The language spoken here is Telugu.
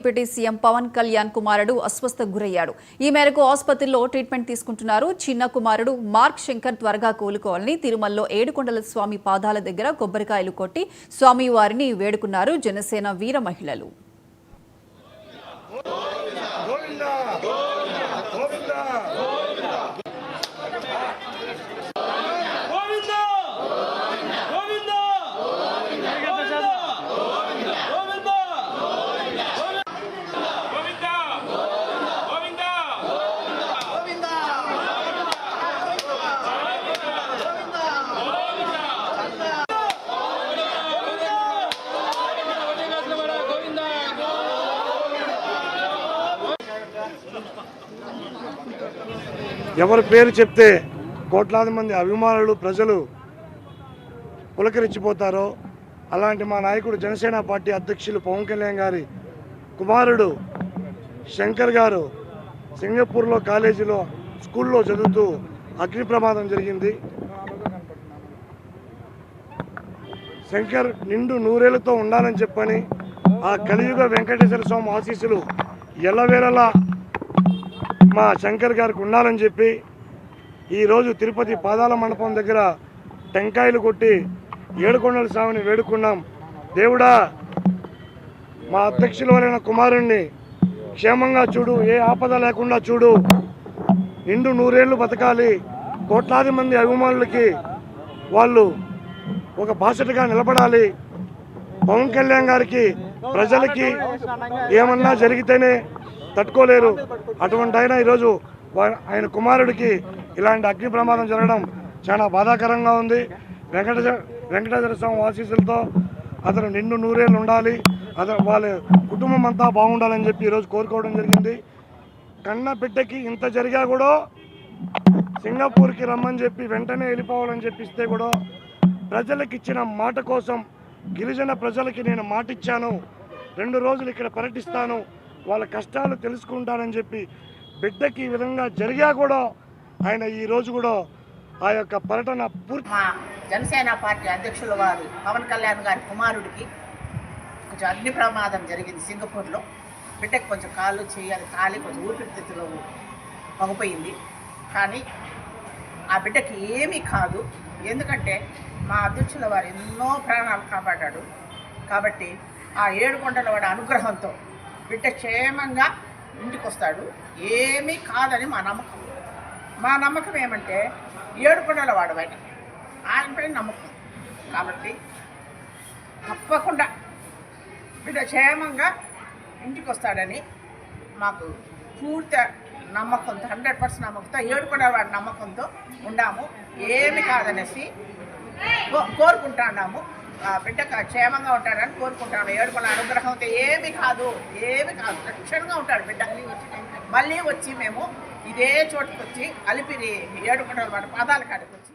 డిప్యూటీ సీఎం పవన్ కళ్యాణ్ కుమారుడు అస్వస్థకు గురయ్యాడు. ఈ మేరకు ఆసుపత్రిలో ట్రీట్మెంట్ తీసుకుంటున్నారు. చిన్న కుమారుడు మార్క్ శంకర్ త్వరగా కోలుకోవాలని తిరుమలలో ఏడుకొండల స్వామి పాదాల దగ్గర కొబ్బరికాయలు కొట్టి స్వామివారిని వేడుకున్నారు జనసేన వీర మహిళలు. ఎవరి పేరు చెప్తే కోట్లాది మంది అభిమానులు ప్రజలు పులకరించిపోతారో అలాంటి మా నాయకుడు జనసేన పార్టీ అధ్యక్షులు పవన్ కళ్యాణ్ గారి కుమారుడు శంకర్ గారు సింగపూర్లో కాలేజీలో స్కూల్లో చదువుతూ అగ్ని ప్రమాదం జరిగింది. శంకర్ నిండు నూరేళ్లతో ఉండాలని చెప్పని ఆ కలియుగ వెంకటేశ్వర స్వామి ఆశీస్సులు ఎల్లవేళలా మా శంకర్ గారికి ఉండాలని చెప్పి ఈరోజు తిరుపతి పాదాల మండపం దగ్గర టెంకాయలు కొట్టి ఏడుకొండల స్వామిని వేడుకున్నాం. దేవుడా, మా అధ్యక్షులైన కుమారుణ్ణి క్షేమంగా చూడు, ఏ ఆపద లేకుండా చూడు, నిండు నూరేళ్లు బతకాలి, కోట్లాది మంది అభిమానులకి వాళ్ళు ఒక బాసటగా నిలబడాలి. పవన్ కళ్యాణ్ గారికి ప్రజలకి ఏమన్నా జరిగితేనే తట్టుకోలేరు. అటువంటి ఆయన ఈరోజు ఆయన కుమారుడికి ఇలాంటి అగ్ని ప్రమాదం జరగడం చాలా బాధాకరంగా ఉంది. వెంకటేశ్వర స్వామి ఆశీస్సులతో అతను నిండు నూరేళ్ళు ఉండాలి, వాళ్ళ కుటుంబం అంతా బాగుండాలని చెప్పి ఈరోజు కోరుకోవడం జరిగింది. కన్న బిడ్డకి ఇంత జరిగా కూడా సింగపూర్కి రమ్మని చెప్పి వెంటనే వెళ్ళిపోవాలని చెప్పిస్తే కూడా ప్రజలకు ఇచ్చిన మాట కోసం గిరిజన ప్రజలకి నేను మాటిచ్చాను, 2 రోజులు ఇక్కడ పర్యటిస్తాను, వాళ్ళ కష్టాలు తెలుసుకుంటానని చెప్పి బిడ్డకి ఈ విధంగా జరిగా కూడా ఆయన ఈరోజు కూడా ఆ యొక్క పర్యటన మా జనసేన పార్టీ అధ్యక్షుల వారు పవన్ కళ్యాణ్ గారి కుమారుడికి కొంచెం అగ్ని ప్రమాదం జరిగింది సింగపూర్లో. బిడ్డకి కొంచెం కాళ్ళు చేయాలి, కాలి కొంచెం ఊపిరితిత్తులో పగిపోయింది. కానీ ఆ బిడ్డకి ఏమీ కాదు, ఎందుకంటే మా అధ్యక్షుల వారు ఎన్నో ప్రాణాలు కాపాడాడు. కాబట్టి ఆ ఏడుకొండల వాడి అనుగ్రహంతో బిడ్డ క్షేమంగా ఇంటికి వస్తాడు, ఏమీ కాదని మా నమ్మకం. మా నమ్మకం ఏమంటే ఏడుకొండల వాడు ఆయనపై నమ్మకం. కాబట్టి తప్పకుండా బిడ్డ క్షేమంగా ఇంటికి వస్తాడని మాకు పూర్తి నమ్మకంతో 100% నమ్మకంతో ఏడుకొండల వాడి నమ్మకంతో ఉండాము. ఏమి కాదనేసి కోరుకుంటున్నాము. బిడ్డ క్షేమంగా ఉంటాడని కోరుకుంటాను. ఏడుకొండల అనుగ్రహంతో ఏమి కాదు రక్షణగా ఉంటాడు బిడ్డ. మళ్ళీ వచ్చి మేము ఇదే చోటుకు వచ్చి అలిపిరి ఏడుకొండల వాడి పాదాల కాడికి వచ్చి